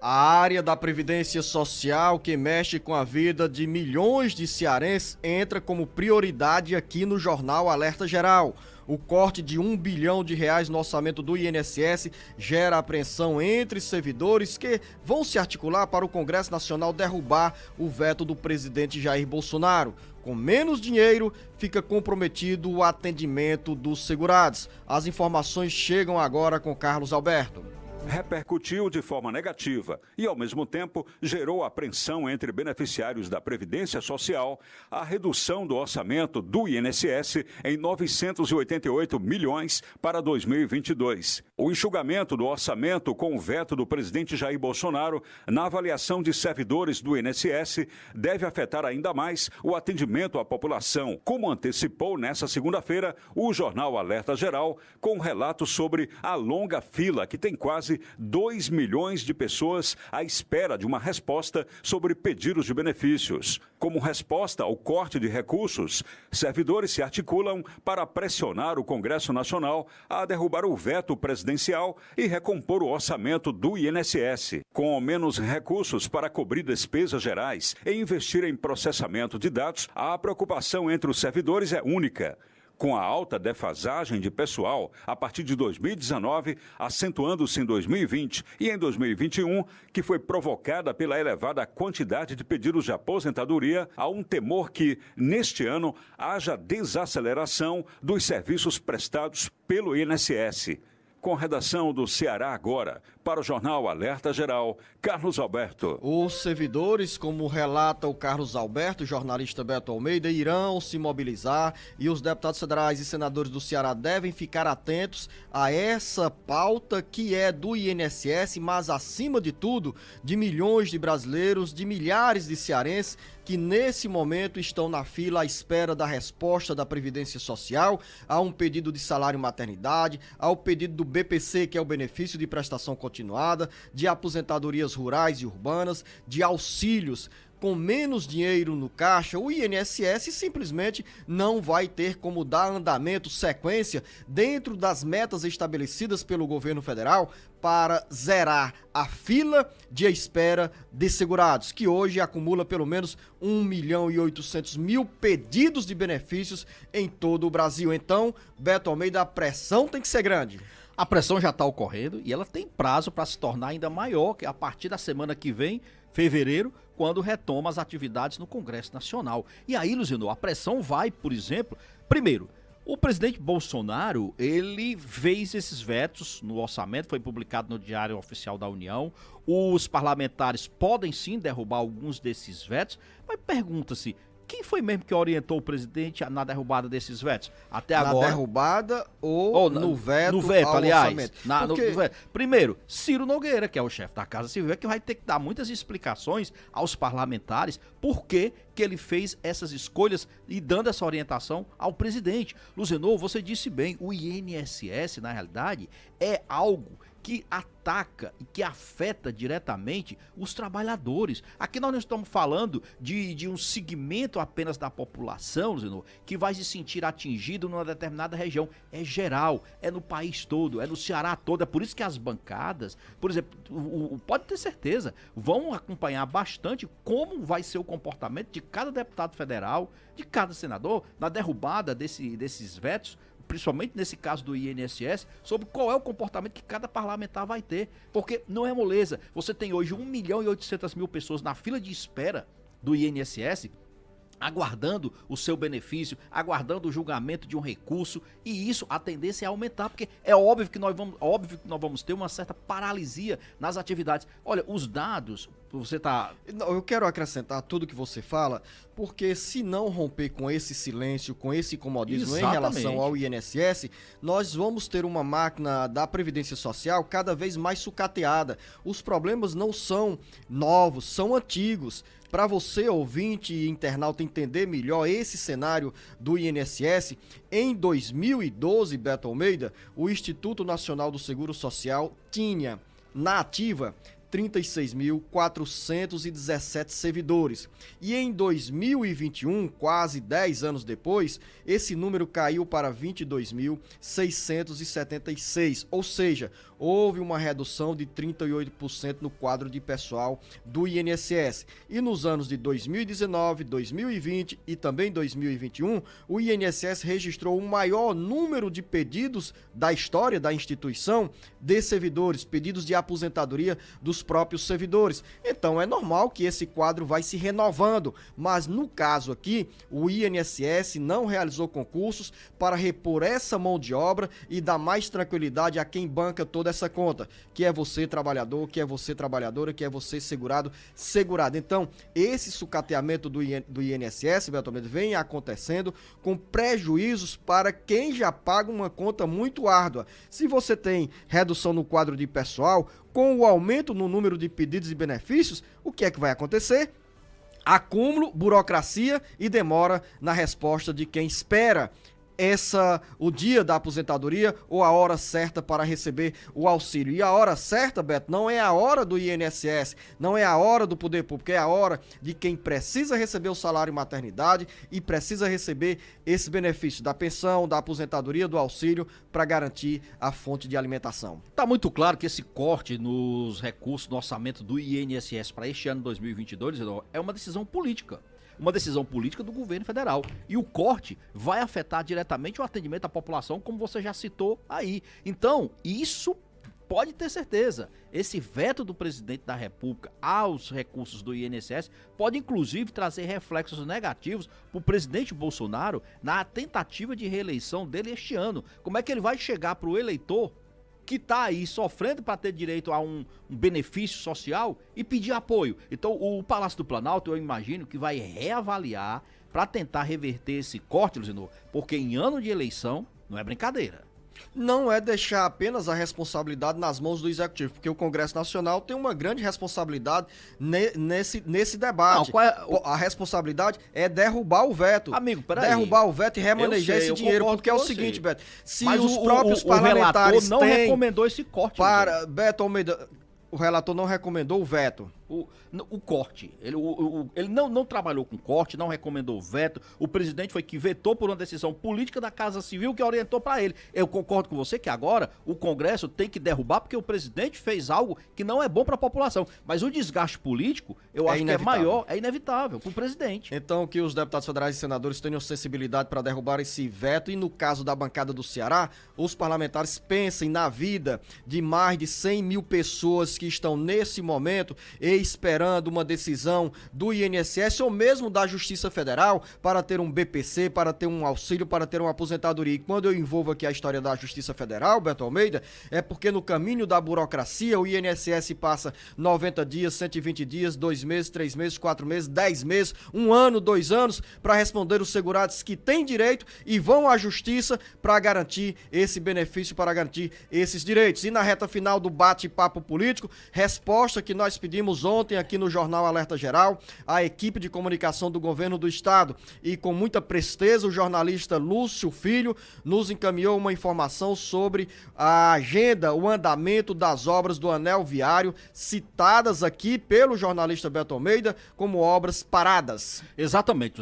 A área da Previdência Social, que mexe com a vida de milhões de cearenses, entra como prioridade aqui no Jornal Alerta Geral. O corte de R$ 1 bilhão no orçamento do INSS gera apreensão entre servidores que vão se articular para o Congresso Nacional derrubar o veto do presidente Jair Bolsonaro. Com menos dinheiro, fica comprometido o atendimento dos segurados. As informações chegam agora com Carlos Alberto. Repercutiu de forma negativa e, ao mesmo tempo, gerou apreensão entre beneficiários da Previdência Social a redução do orçamento do INSS em 988 milhões para 2022. O enxugamento do orçamento com o veto do presidente Jair Bolsonaro na avaliação de servidores do INSS deve afetar ainda mais o atendimento à população, como antecipou nesta segunda-feira o Jornal Alerta Geral, com um relato sobre a longa fila que tem quase 2 milhões de pessoas à espera de uma resposta sobre pedidos de benefícios. Como resposta ao corte de recursos, servidores se articulam para pressionar o Congresso Nacional a derrubar o veto presidencial e recompor o orçamento do INSS. Com menos recursos para cobrir despesas gerais e investir em processamento de dados, a preocupação entre os servidores é única. Com a alta defasagem de pessoal a partir de 2019, acentuando-se em 2020 e em 2021, que foi provocada pela elevada quantidade de pedidos de aposentadoria, há um temor que, neste ano, haja desaceleração dos serviços prestados pelo INSS. Com redação do Ceará Agora, para o Jornal Alerta Geral, Carlos Alberto. Os servidores, como relata o Carlos Alberto, jornalista Beto Almeida, irão se mobilizar e os deputados federais e senadores do Ceará devem ficar atentos a essa pauta que é do INSS, mas acima de tudo, de milhões de brasileiros, de milhares de cearenses que nesse momento estão na fila à espera da resposta da Previdência Social, a um pedido de salário maternidade, ao pedido do BPC, que é o benefício de prestação continuada, de aposentadorias rurais e urbanas, de auxílios. Com menos dinheiro no caixa, o INSS simplesmente não vai ter como dar andamento, sequência, dentro das metas estabelecidas pelo governo federal para zerar a fila de espera de segurados, que hoje acumula pelo menos 1 milhão e 800 mil pedidos de benefícios em todo o Brasil. Então, Beto Almeida, a pressão tem que ser grande. A pressão já está ocorrendo e ela tem prazo para se tornar ainda maior, que é a partir da semana que vem, fevereiro, quando retoma as atividades no Congresso Nacional. E aí, Luciano, a pressão vai, por exemplo, primeiro, o presidente Bolsonaro, ele fez esses vetos no orçamento, foi publicado no Diário Oficial da União. Os parlamentares podem sim derrubar alguns desses vetos, mas pergunta-se, quem foi mesmo que orientou o presidente na derrubada desses vetos? Até agora. Na derrubada ou no veto? No veto, ao aliás. orçamento. No veto. Primeiro, Ciro Nogueira, que é o chefe da Casa Civil, é que vai ter que dar muitas explicações aos parlamentares por que ele fez essas escolhas e dando essa orientação ao presidente. Luzenor, você disse bem, o INSS, na realidade, é algo que ataca e que afeta diretamente os trabalhadores. Aqui nós não estamos falando de um segmento apenas da população, Zenor, que vai se sentir atingido numa determinada região. É geral, é no país todo, é no Ceará todo. É por isso que as bancadas, por exemplo, pode ter certeza, vão acompanhar bastante como vai ser o comportamento de cada deputado federal, de cada senador, na derrubada desses vetos, principalmente nesse caso do INSS, sobre qual é o comportamento que cada parlamentar vai ter. Porque não é moleza. Você tem hoje 1 milhão e 800 mil pessoas na fila de espera do INSS, aguardando o seu benefício, aguardando o julgamento de um recurso, e isso, a tendência é aumentar, porque é óbvio que nós vamos ter uma certa paralisia nas atividades. Olha, os dados, você tá... Eu quero acrescentar tudo que você fala, porque se não romper com esse silêncio, com esse comodismo em relação ao INSS, nós vamos ter uma máquina da Previdência Social cada vez mais sucateada. Os problemas não são novos, são antigos. Para você, ouvinte e internauta, entender melhor esse cenário do INSS, em 2012, Beto Almeida, o Instituto Nacional do Seguro Social tinha na ativa 36.417 servidores. E em 2021, quase 10 anos depois, esse número caiu para 22.676. Ou seja, houve uma redução de 38% no quadro de pessoal do INSS. E nos anos de 2019, 2020 e também 2021, o INSS registrou o maior número de pedidos da história da instituição de servidores, pedidos de aposentadoria dos próprios servidores. Então é normal que esse quadro vai se renovando, mas no caso aqui, o INSS não realizou concursos para repor essa mão de obra e dar mais tranquilidade a quem banca toda essa conta, que é você trabalhador, que é você trabalhadora, que é você segurado. Então, esse sucateamento do INSS, Beto Almeida, vem acontecendo com prejuízos para quem já paga uma conta muito árdua. Se você tem redução no quadro de pessoal, com o aumento no número de pedidos e benefícios, o que é que vai acontecer? Acúmulo, burocracia e demora na resposta de quem espera o dia da aposentadoria ou a hora certa para receber o auxílio. E a hora certa, Beto, não é a hora do INSS, não é a hora do poder público, é a hora de quem precisa receber o salário e maternidade e precisa receber esse benefício da pensão, da aposentadoria, do auxílio para garantir a fonte de alimentação. Tá muito claro que esse corte nos recursos do orçamento do INSS para este ano 2022 é uma decisão política. Uma decisão política do governo federal. E o corte vai afetar diretamente o atendimento à população, como você já citou aí. Então, isso pode ter certeza. Esse veto do presidente da República aos recursos do INSS pode, inclusive, trazer reflexos negativos para o presidente Bolsonaro na tentativa de reeleição dele este ano. Como é que ele vai chegar para o eleitor que está aí sofrendo para ter direito a um benefício social e pedir apoio? Então, o Palácio do Planalto, eu imagino que vai reavaliar para tentar reverter esse corte, Luzinor, porque em ano de eleição não é brincadeira. Não é deixar apenas a responsabilidade nas mãos do Executivo, porque o Congresso Nacional tem uma grande responsabilidade nesse debate. Não, a responsabilidade é derrubar o veto. Amigo, peraí. Derrubar o veto e remanejar esse dinheiro, porque é o seguinte, Beto, se mas os próprios parlamentares não recomendou esse corte. Beto Almeida, o relator não recomendou o veto. O corte. Ele não trabalhou com corte, não recomendou o veto. O presidente foi que vetou por uma decisão política da Casa Civil que orientou para ele. Eu concordo com você que agora o Congresso tem que derrubar porque o presidente fez algo que não é bom para a população. Mas o desgaste político, eu acho que é maior, é inevitável para o presidente. Então, que os deputados federais e senadores tenham sensibilidade para derrubar esse veto e, no caso da bancada do Ceará, os parlamentares pensem na vida de mais de 100 mil pessoas que estão nesse momento esperando uma decisão do INSS ou mesmo da Justiça Federal para ter um BPC, para ter um auxílio, para ter uma aposentadoria. E quando eu envolvo aqui a história da Justiça Federal, Beto Almeida, é porque no caminho da burocracia o INSS passa 90 dias, 120 dias, 2 meses, 3 meses, 4 meses, 10 meses, 1 ano, 2 anos para responder os segurados que têm direito e vão à Justiça para garantir esse benefício, para garantir esses direitos. E na reta final do bate-papo político, resposta que nós pedimos ontem aqui no Jornal Alerta Geral, a equipe de comunicação do governo do estado, e com muita presteza o jornalista Lúcio Filho nos encaminhou uma informação sobre a agenda, o andamento das obras do anel viário citadas aqui pelo jornalista Beto Almeida como obras paradas. Exatamente.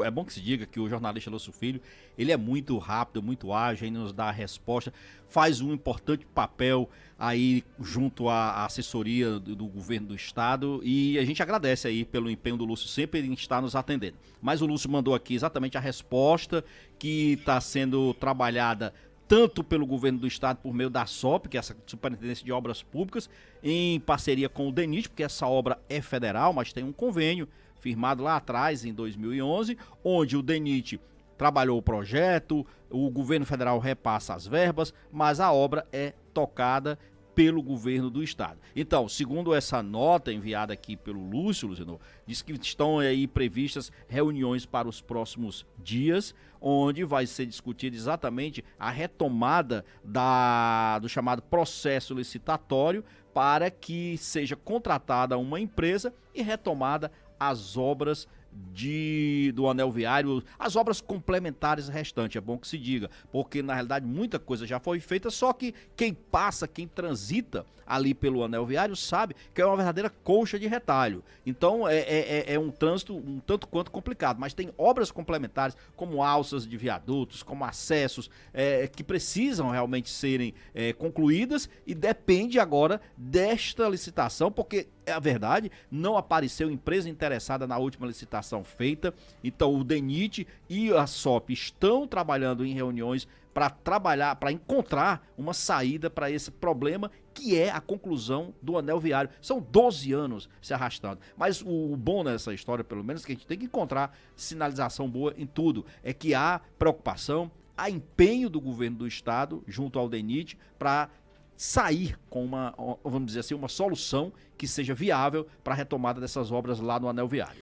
É bom que se diga que o jornalista Lúcio Filho, ele é muito rápido, muito ágil, ele nos dá a resposta, faz um importante papel aí junto à assessoria do governo do estado, e a gente agradece aí pelo empenho do Lúcio sempre em estar nos atendendo. Mas o Lúcio mandou aqui exatamente a resposta que está sendo trabalhada tanto pelo governo do estado por meio da SOP, que é essa Superintendência de Obras Públicas, em parceria com o DENIT, porque essa obra é federal, mas tem um convênio firmado lá atrás, em 2011, onde o DENIT trabalhou o projeto, o governo federal repassa as verbas, mas a obra é tocada pelo governo do estado. Então, segundo essa nota enviada aqui pelo Lúcio, Luzinor, diz que estão aí previstas reuniões para os próximos dias, onde vai ser discutida exatamente a retomada do chamado processo licitatório para que seja contratada uma empresa e retomada as obras do anel viário, as obras complementares restantes, é bom que se diga, porque na realidade muita coisa já foi feita, só que quem passa, quem transita ali pelo anel viário sabe que é uma verdadeira colcha de retalho. Então é um trânsito um tanto quanto complicado, mas tem obras complementares como alças de viadutos, como acessos que precisam realmente serem concluídas e depende agora desta licitação, porque a verdade, não apareceu empresa interessada na última licitação feita, então o DENIT e a SOP estão trabalhando em reuniões para encontrar uma saída para esse problema que é a conclusão do anel viário. São 12 anos se arrastando, mas o bom nessa história, pelo menos, que a gente tem que encontrar sinalização boa em tudo, é que há preocupação, há empenho do governo do estado junto ao DENIT para sair com uma, vamos dizer assim, uma solução que seja viável para a retomada dessas obras lá no anel viário.